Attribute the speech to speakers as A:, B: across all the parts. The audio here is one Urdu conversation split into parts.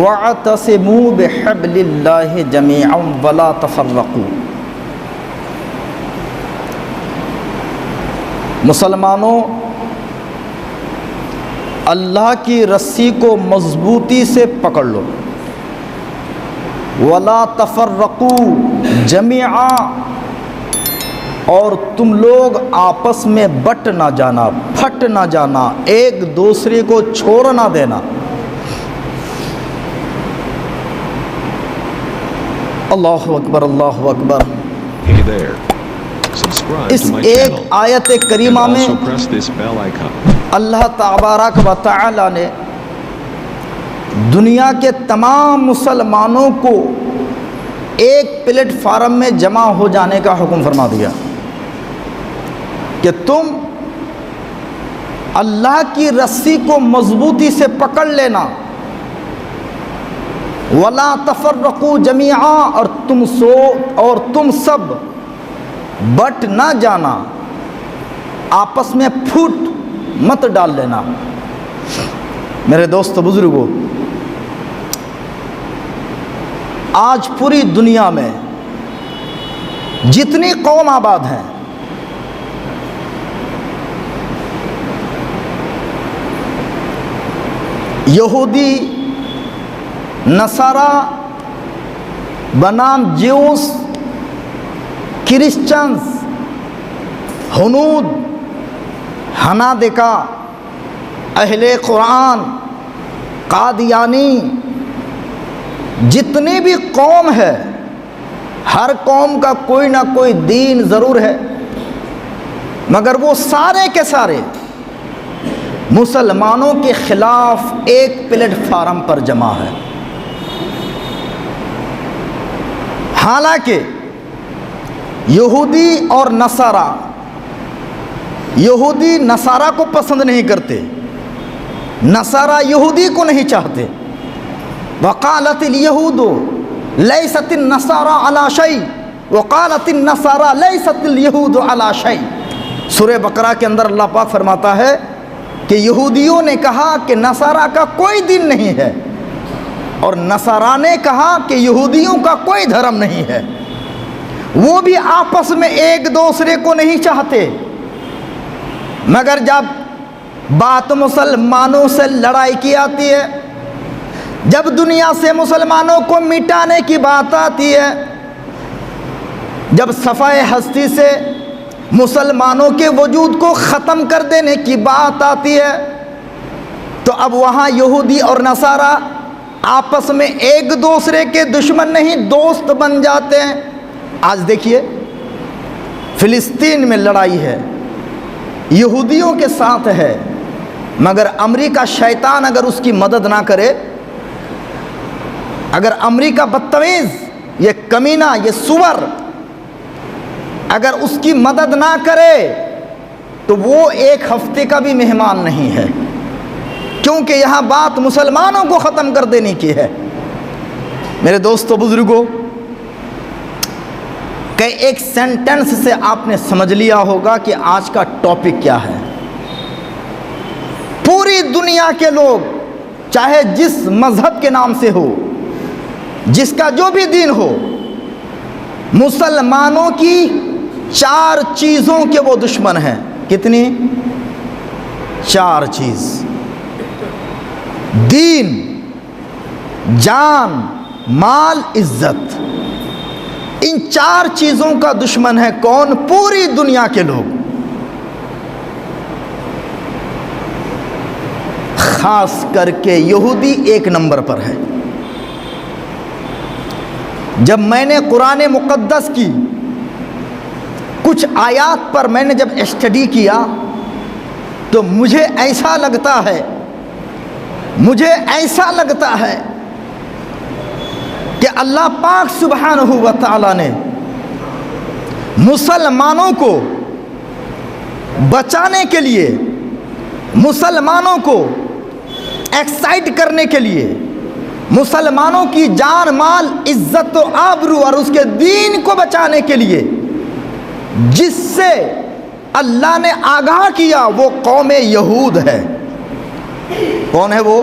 A: وَاعْتَصِمُوا بِحَبْلِ اللَّهِ جَمِيعًا وَلَا تَفَرَّقُوا۔ مسلمانوں، اللہ کی رسی کو مضبوطی سے پکڑ لو، وَلَا تَفَرَّقُوا جَمِيعًا، اور تم لوگ آپس میں بٹ نہ جانا، پھٹ نہ جانا، ایک دوسرے کو چھوڑ نہ دینا۔ اللہ اکبر، اللہ اکبر۔
B: Hey there. Subscribe
A: us
B: to my
A: ایک
B: channel
A: آیت کریمہ
B: and
A: میں
B: also press this bell icon.
A: اللہ تبارک و تعالی نے دنیا کے تمام مسلمانوں کو ایک پلیٹ فارم میں جمع ہو جانے کا حکم فرما دیا کہ تم اللہ کی رسی کو مضبوطی سے پکڑ لینا، وَلَا تَفَرَّقُوا جَمِيعًا، اور تم سب بٹ نہ جانا، آپس میں پھوٹ مت ڈال لینا۔ میرے دوست بزرگوں، آج پوری دنیا میں جتنی قوم آباد ہیں، یہودی، نصارہ بنام جیوس، کرسچنز، ہنود، ہنادکا، اہل قرآن، قادیانی، جتنی بھی قوم ہے، ہر قوم کا کوئی نہ کوئی دین ضرور ہے، مگر وہ سارے کے سارے مسلمانوں کے خلاف ایک پلیٹ فارم پر جمع ہے۔ حالانکہ یہودی اور نصارہ، یہودی نصارہ کو پسند نہیں کرتے، نصارہ یہودی کو نہیں چاہتے۔ وقالت اليہود لیست النصارى علی شیء وقالت النصارى لیست اليہود علی شیء۔ سورہ بقرہ کے اندر اللہ پاک فرماتا ہے کہ یہودیوں نے کہا کہ نصارہ کا کوئی دین نہیں ہے، اور نصارہ نے کہا کہ یہودیوں کا کوئی دھرم نہیں ہے۔ وہ بھی آپس میں ایک دوسرے کو نہیں چاہتے، مگر جب بات مسلمانوں سے لڑائی کی آتی ہے، جب دنیا سے مسلمانوں کو مٹانے کی بات آتی ہے، جب صفحہ ہستی سے مسلمانوں کے وجود کو ختم کر دینے کی بات آتی ہے، تو اب وہاں یہودی اور نصارہ آپس میں ایک دوسرے کے دشمن نہیں، دوست بن جاتے ہیں۔ آج دیکھیے فلسطین میں لڑائی ہے، یہودیوں کے ساتھ ہے، مگر امریکہ شیطان اگر اس کی مدد نہ کرے، اگر امریکہ بدتمیز، یہ کمینہ، یہ سور اگر اس کی مدد نہ کرے تو وہ ایک ہفتے کا بھی مہمان نہیں ہے، کیونکہ یہاں بات مسلمانوں کو ختم کر دینے کی ہے۔ میرے دوستو بزرگوں، کہ ایک سینٹنس سے آپ نے سمجھ لیا ہوگا کہ آج کا ٹاپک کیا ہے۔ پوری دنیا کے لوگ، چاہے جس مذہب کے نام سے ہو، جس کا جو بھی دین ہو، مسلمانوں کی 4 چیزوں کے وہ دشمن ہیں۔ کتنی؟ 4 چیز: دین، جان، مال، عزت۔ ان 4 چیزوں کا دشمن ہے کون؟ پوری دنیا کے لوگ۔ خاص کر کے یہودی 1 نمبر پر ہے۔ جب میں نے قرآن مقدس کی کچھ آیات پر میں نے جب اسٹڈی کیا تو مجھے ایسا لگتا ہے کہ اللہ پاک سبحانہ و تعالی نے مسلمانوں کو بچانے کے لیے، مسلمانوں کو ایکسائٹ کرنے کے لیے، مسلمانوں کی جان، مال، عزت و آبرو اور اس کے دین کو بچانے کے لیے جس سے اللہ نے آگاہ کیا وہ قوم یہود ہے۔ کون ہے وہ؟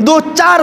A: 2-4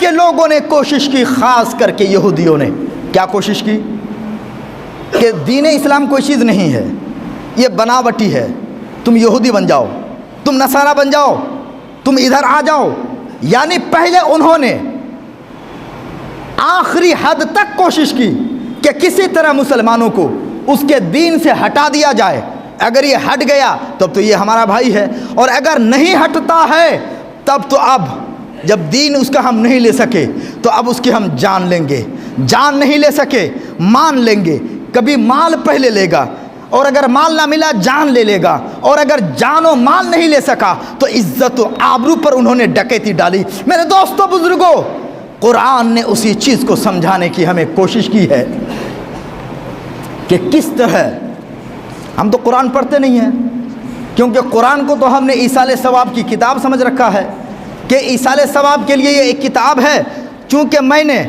A: کے لوگوں نے کوشش کی، خاص کر کے یہودیوں نے کیا کوشش کی کہ دین اسلام کوئی چیز نہیں ہے، یہ بناوٹی ہے، تم یہودی بن جاؤ، تم نصارہ بن جاؤ، تم ادھر آ جاؤ۔ یعنی پہلے انہوں نے آخری حد تک کوشش کی کہ کسی طرح مسلمانوں کو اس کے دین سے ہٹا دیا جائے۔ اگر یہ ہٹ گیا تب تو یہ ہمارا بھائی ہے، اور اگر نہیں ہٹتا ہے تب تو اب جب دین اس کا ہم نہیں لے سکے تو اب اس کی ہم جان لیں گے، جان نہیں لے سکے مان لیں گے، کبھی مال پہلے لے گا، اور اگر مال نہ ملا جان لے لے گا، اور اگر جان و مال نہیں لے سکا تو عزت و آبرو پر انہوں نے ڈکیتی ڈالی۔ میرے دوستو بزرگوں، قرآن نے اسی چیز کو سمجھانے کی ہمیں کوشش کی ہے کہ کس طرح ہم تو قرآن پڑھتے نہیں ہیں، کیونکہ قرآن کو تو ہم نے ایصال ثواب کی کتاب سمجھ رکھا ہے کہ ایصال ثواب کے لیے یہ ایک کتاب ہے۔ چونکہ میں نے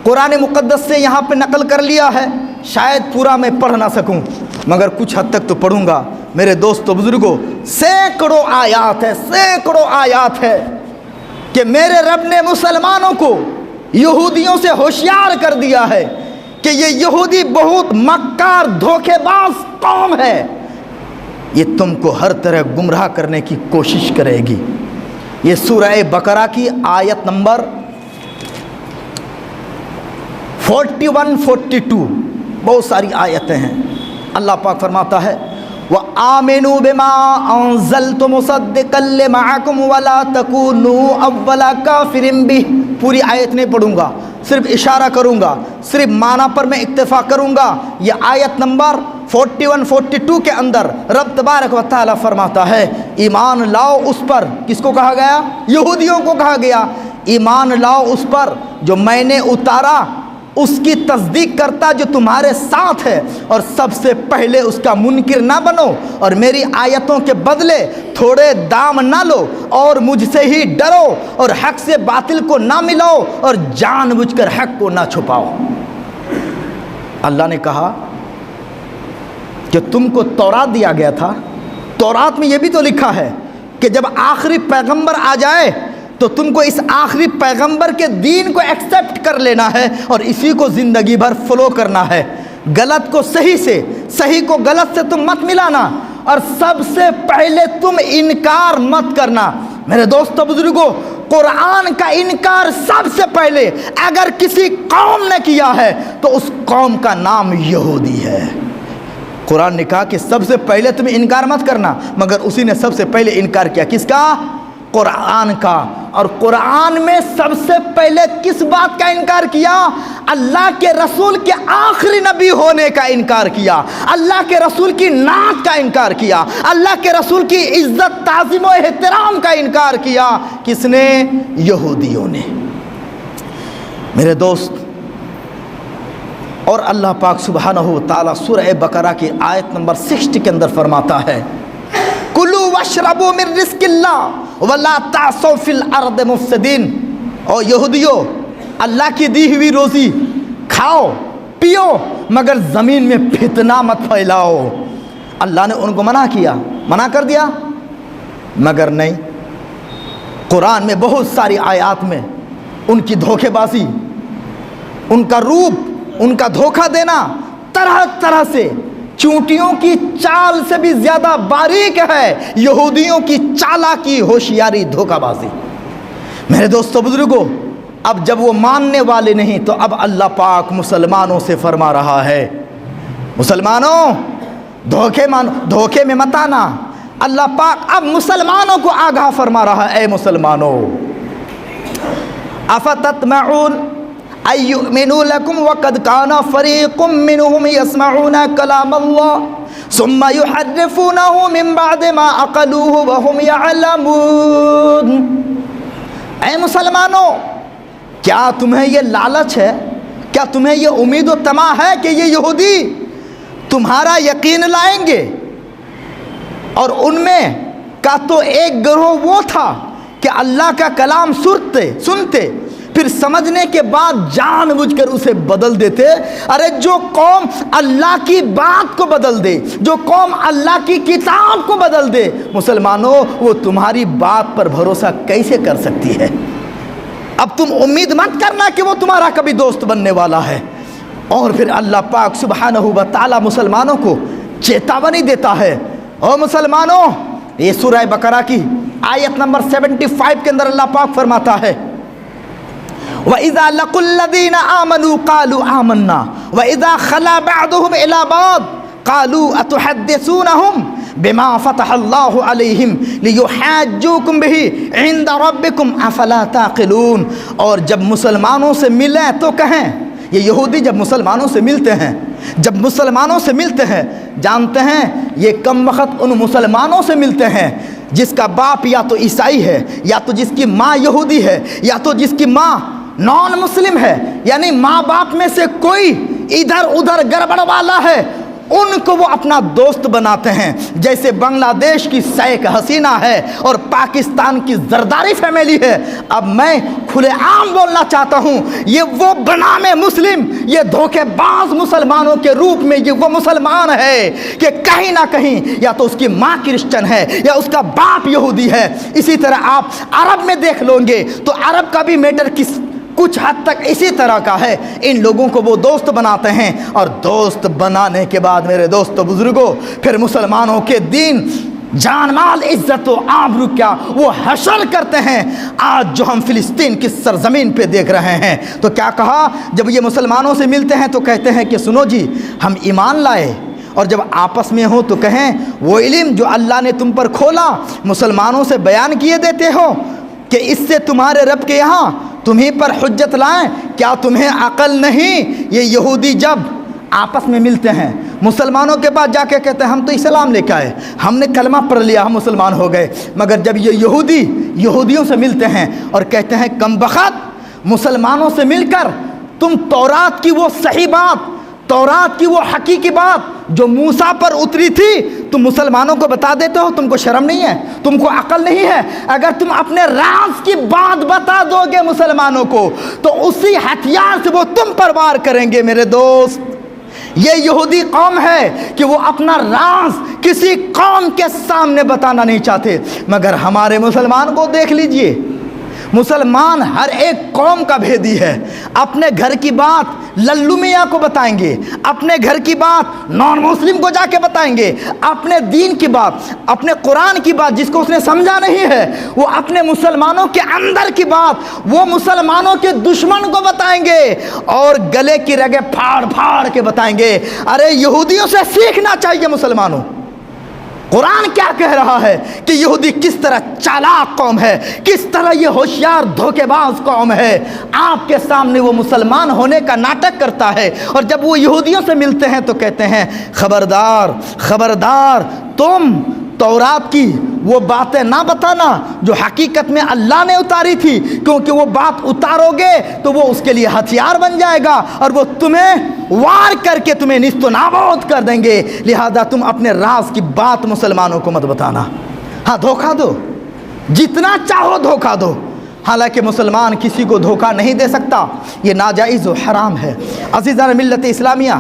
A: قرآن مقدس سے یہاں پہ نقل کر لیا ہے، شاید پورا میں پڑھ نہ سکوں مگر کچھ حد تک تو پڑھوں گا۔ میرے دوستو بزرگوں، سینکڑوں آیات ہے کہ میرے رب نے مسلمانوں کو یہودیوں سے ہوشیار کر دیا ہے کہ یہ یہودی بہت مکار دھوکے باز قوم ہے، یہ تم کو ہر طرح گمراہ کرنے کی کوشش کرے گی۔ یہ سورہ بقرہ کی آیت نمبر 41-42 بہت ساری آیتیں ہیں۔ اللہ پاک فرماتا ہے وَآمِنُوا بِمَا أَنزَلْتُ مُصَدِّقًا لِمَعَكُمْ وَلَا تَكُونُوا أَوَّلَ كَافِرٍ بِهِ۔ پوری آیت نہیں پڑھوں گا، صرف اشارہ کروں گا، صرف معنی پر میں اکتفا کروں گا۔ یہ آیت نمبر 41-42 کے اندر رب تبارک و تعالی فرماتا ہے ایمان لاؤ اس پر، کس کو کہا گیا؟ یہودیوں کو کہا گیا، ایمان لاؤ اس پر جو میں نے اتارا، اس کی تصدیق کرتا جو تمہارے ساتھ ہے، اور سب سے پہلے اس کا منکر نہ بنو، اور میری آیتوں کے بدلے تھوڑے دام نہ لو، اور مجھ سے ہی ڈرو، اور حق سے باطل کو نہ ملاؤ، اور جان بوجھ کر حق کو نہ چھپاؤ۔ اللہ نے کہا کہ تم کو تورات دیا گیا تھا، تورات میں یہ بھی تو لکھا ہے کہ جب آخری پیغمبر آ جائے تو تم کو اس آخری پیغمبر کے دین کو ایکسیپٹ کر لینا ہے اور اسی کو زندگی بھر فالو کرنا ہے، غلط کو صحیح سے، صحیح کو غلط سے تم مت ملانا، اور سب سے پہلے تم انکار مت کرنا۔ میرے دوستو بزرگوں، قرآن کا انکار سب سے پہلے اگر کسی قوم نے کیا ہے تو اس قوم کا نام یہودی ہے۔ قرآن نے کہا کہ سب سے پہلے تم انکار مت کرنا، مگر اسی نے سب سے پہلے انکار کیا، کس کا؟ قرآن کا۔ اور قرآن میں سب سے پہلے کس بات کا انکار کیا؟ اللہ کے رسول کے آخری نبی ہونے کا انکار کیا، اللہ کے رسول کی نعت کا انکار کیا، اللہ کے رسول کی عزت تعظیم و احترام کا انکار کیا۔ کس نے؟ یہودیوں نے۔ میرے دوست، اور اللہ پاک سبحانہ و تعالیٰ سورہ بقرہ کی آیت نمبر 60 کے اندر فرماتا ہے کلوا واشربوا من رزق اللہ ولا تعصوا فی الارض مفسدین۔ اور یہودیو، اللہ کی دی ہوئی روزی کھاؤ پیو مگر زمین میں فتنہ مت پھیلاؤ۔ اللہ نے ان کو منع کیا، منع کر دیا، مگر نہیں، قرآن میں بہت ساری آیات میں ان کی دھوکے بازی، ان کا روپ، ان کا دھوکہ دینا طرح طرح سے، چونٹیوں کی چال سے بھی زیادہ باریک ہے یہودیوں کی چالاکی، ہوشیاری، دھوکہ بازی۔ میرے دوستو بزرگوں، اب جب وہ ماننے والے نہیں تو اب اللہ پاک مسلمانوں سے فرما رہا ہے مسلمانوں دھوکے میں مت آنا۔ اللہ پاک اب مسلمانوں کو آگاہ فرما رہا ہے، اے مسلمانوں افتطمعون ان یؤمنوا لکم وقد کان فریق منہم یسمعون کلام اللہ ثم یحرفونہ من بعد ما عقلوہ وہم یعلمون۔ اے مسلمانوں، کیا تمہیں یہ لالچ ہے، کیا تمہیں یہ امید و طمع ہے کہ یہ یہودی تمہارا یقین لائیں گے؟ اور ان میں کا تو ایک گروہ وہ تھا کہ اللہ کا کلام سنتے پھر سمجھنے کے بعد جان بوجھ کر اسے بدل دیتے۔ ارے جو قوم اللہ کی بات کو بدل دے، جو قوم اللہ کی کتاب کو بدل دے، مسلمانوں وہ تمہاری بات پر بھروسہ کیسے کر سکتی ہے؟ اب تم امید مت کرنا کہ وہ تمہارا کبھی دوست بننے والا ہے۔ اور پھر اللہ پاک سبحانہ و تعالی مسلمانوں کو چیتاونی دیتا ہے، او مسلمانوں، یہ سورہ بقرہ کی آیت نمبر 75 کے اندر اللہ پاک فرماتا ہے وَإِذَا لَقُوا الَّذِينَ آمَنُوا قَالُوا آمَنَّا وَإِذَا خَلَا بَعْضُهُمْ إِلَى بَعْضٍ قَالُوا أَتُحَدِّثُونَهُمْ بِمَا فَتَحَ اللَّهُ عَلَيْهِمْ لِيُحَاجُّوكُمْ بِهِ عِنْدَ رَبِّكُمْ أَفَلَا تَعْقِلُونَ۔ اور جب مسلمانوں سے ملیں تو کہیں، یہ یہودی جب مسلمانوں سے ملتے ہیں، جب مسلمانوں سے ملتے ہیں، جانتے ہیں یہ کم وقت ان مسلمانوں سے ملتے ہیں جس کا باپ یا تو عیسائی ہے، یا تو جس کی ماں یہودی ہے، یا تو جس کی ماں نان مسلم ہے، یعنی ماں باپ میں سے کوئی ادھر ادھر گڑبڑ والا ہے، ان کو وہ اپنا دوست بناتے ہیں۔ جیسے بنگلہ دیش کی شیخ حسینہ ہے اور پاکستان کی زرداری فیملی ہے۔ اب میں کھلے عام بولنا چاہتا ہوں، یہ وہ بنام مسلم، یہ دھوکے باز مسلمانوں کے روپ میں یہ وہ مسلمان ہے کہ کہیں نہ کہیں یا تو اس کی ماں کرسچن ہے یا اس کا باپ یہودی ہے۔ اسی طرح آپ عرب میں دیکھ لیں گے تو عرب کا بھی میٹر کچھ حد تک اسی طرح کا ہے۔ ان لوگوں کو وہ دوست بناتے ہیں، اور دوست بنانے کے بعد میرے دوستو بزرگوں، پھر مسلمانوں کے دین، جان مال، عزت و آبرو کیا وہ حشر کرتے ہیں۔ آج جو ہم فلسطین کی سرزمین پہ دیکھ رہے ہیں تو کیا کہا، جب یہ مسلمانوں سے ملتے ہیں تو کہتے ہیں کہ سنو جی ہم ایمان لائے، اور جب آپس میں ہو تو کہیں وہ علم جو اللہ نے تم پر کھولا مسلمانوں سے بیان کیے دیتے ہو کہ اس سے تمہارے رب کے یہاں تمہیں پر حجت لائیں، کیا تمہیں عقل نہیں؟ یہ یہودی جب آپس میں ملتے ہیں مسلمانوں کے پاس جا کے کہتے ہیں ہم تو اسلام لے کے آئے، ہم نے کلمہ پڑھ لیا، ہم مسلمان ہو گئے۔ مگر جب یہ یہودیوں سے ملتے ہیں اور کہتے ہیں کم بخت، مسلمانوں سے مل کر تم تورات کی وہ صحیح بات، تورات کی وہ حقیقی بات جو موسیٰ پر اتری تھی تم مسلمانوں کو بتا دیتے ہو، تم کو شرم نہیں ہے؟ تم کو عقل نہیں ہے؟ اگر تم اپنے راز کی بات بتا دو گے مسلمانوں کو تو اسی ہتھیار سے وہ تم پر وار کریں گے میرے دوست۔ یہ یہودی قوم ہے کہ وہ اپنا راز کسی قوم کے سامنے بتانا نہیں چاہتے، مگر ہمارے مسلمان کو دیکھ لیجئے، مسلمان ہر ایک قوم کا بھیدی ہے۔ اپنے گھر کی بات للو میاں کو بتائیں گے، اپنے گھر کی بات نان مسلم کو جا کے بتائیں گے، اپنے دین کی بات، اپنے قرآن کی بات جس کو اس نے سمجھا نہیں ہے، وہ اپنے مسلمانوں کے اندر کی بات وہ مسلمانوں کے دشمن کو بتائیں گے، اور گلے کی رگیں پھاڑ پھاڑ کے بتائیں گے۔ ارے یہودیوں سے سیکھنا چاہیے مسلمانوں۔ قرآن کیا کہہ رہا ہے کہ یہودی کس طرح چالاک قوم ہے، کس طرح یہ ہوشیار دھوکے باز قوم ہے۔ آپ کے سامنے وہ مسلمان ہونے کا ناٹک کرتا ہے، اور جب وہ یہودیوں سے ملتے ہیں تو کہتے ہیں خبردار خبردار، تم تورات کی وہ باتیں نہ بتانا جو حقیقت میں اللہ نے اتاری تھی، کیونکہ وہ بات اتارو گے تو وہ اس کے لیے ہتھیار بن جائے گا اور وہ تمہیں وار کر کے تمہیں نیست و نابود کر دیں گے۔ لہذا تم اپنے راز کی بات مسلمانوں کو مت بتانا۔ ہاں دھوکہ دو، جتنا چاہو دھوکہ دو، حالانکہ مسلمان کسی کو دھوکہ نہیں دے سکتا، یہ ناجائز و حرام ہے۔ عزیزان ملت اسلامیہ،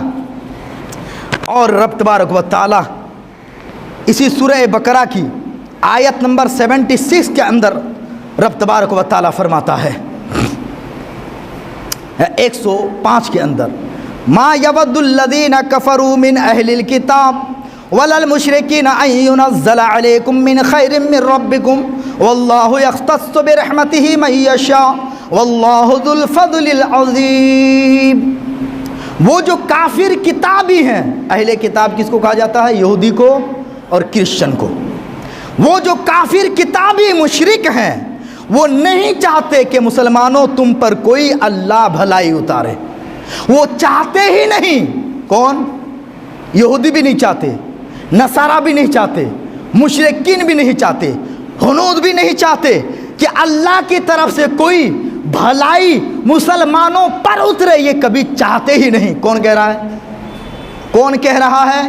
A: اور رب تبارک و تعالی اسی سورہ بقرہ کی آیت نمبر 76 کے اندر رب تبارک و تعالی فرماتا ہے 105 کے اندر، ما یود الذین کفروا من اہل الکتاب ولا المشرکین ان ینزل علیکم من خیر من ربکم واللہ یختص برحمتہ من یشاء واللہ ذو الفضل العظیم۔ وہ جو کافر کتابی ہیں، اہل کتاب کس کو کہا جاتا ہے؟ یہودی کو اور کرسچن کو۔ وہ جو کافر کتابی مشرک ہیں وہ نہیں چاہتے کہ مسلمانوں تم پر کوئی اللہ بھلائی اتارے، وہ چاہتے ہی نہیں۔ کون؟ یہودی بھی نہیں چاہتے، نصارہ بھی نہیں چاہتے، مشرکین بھی نہیں چاہتے، ہنود بھی نہیں چاہتے کہ اللہ کی طرف سے کوئی بھلائی مسلمانوں پر اترے، یہ کبھی چاہتے ہی نہیں۔ کون کہہ رہا ہے؟ کون کہہ رہا ہے؟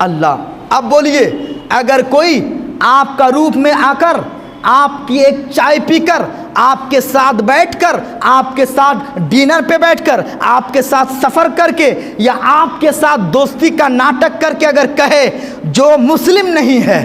A: اللہ۔ اب بولیے، اگر کوئی آپ کا روپ میں آ کر آپ کی ایک چائے پی کر، آپ کے ساتھ بیٹھ کر، آپ کے ساتھ ڈنر پہ بیٹھ کر، آپ کے ساتھ سفر کر کے، یا آپ کے ساتھ دوستی کا ناٹک کر کے اگر کہے جو مسلم نہیں ہے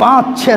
A: 5-6